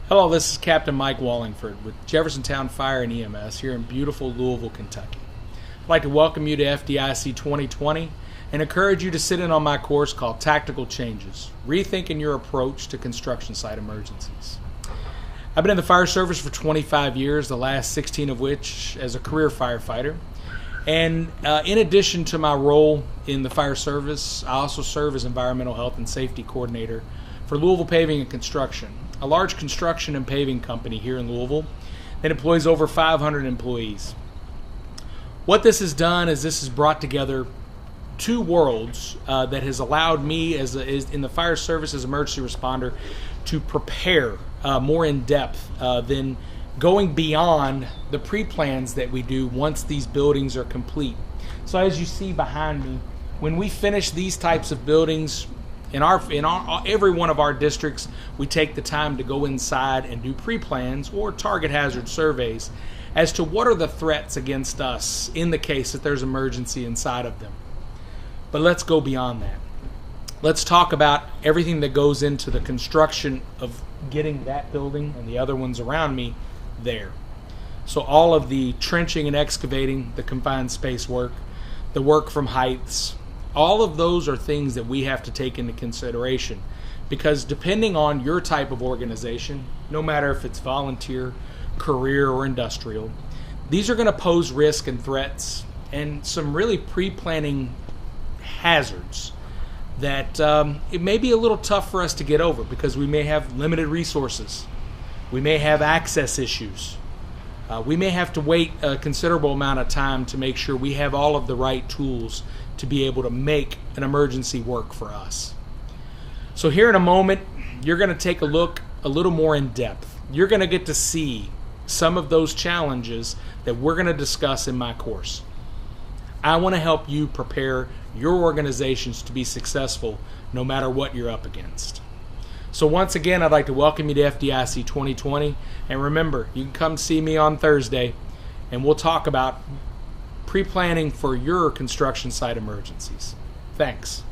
Hello, this is Captain Mike Wallingford with Jeffersontown Fire and EMS here in beautiful Louisville, Kentucky. I'd like to welcome you to FDIC 2020 and encourage you to sit in on my course called Tactical Changes, Rethinking Your Approach to Construction Site Emergencies. I've been in the fire service for 25 years, the last 16 of which as a career firefighter. And in addition to my role in the fire service, I also serve as Environmental Health and Safety Coordinator for Louisville Paving and Construction, a large construction and paving company here in Louisville that employs over 500 employees. What this has done is this has brought together two worlds that has allowed me as in the fire service as emergency responder to prepare more in depth than going beyond the pre-plans that we do once these buildings are complete. So as you see behind me, when we finish these types of buildings, in every one of our districts, we take the time to go inside and do pre-plans or target hazard surveys as to what are the threats against us in the case that there's emergency inside of them. But let's go beyond that. Let's talk about everything that goes into the construction of getting that building and the other ones around me there. So all of the trenching and excavating, the confined space work, the work from heights, all of those are things that we have to take into consideration, because depending on your type of organization, no matter if it's volunteer, career, or industrial, these are going to pose risk and threats and some really pre-planning hazards that it may be a little tough for us to get over because we may have limited resources. We may have access issues. We may have to wait a considerable amount of time to make sure we have all of the right tools to be able to make an emergency work for us. So here in a moment, you're going to take a look a little more in depth. You're going to get to see some of those challenges that we're going to discuss in my course. I want to help you prepare your organizations to be successful no matter what you're up against. So once again, I'd like to welcome you to FDIC 2020. And remember, you can come see me on Thursday and we'll talk about pre-planning for your construction site emergencies. Thanks.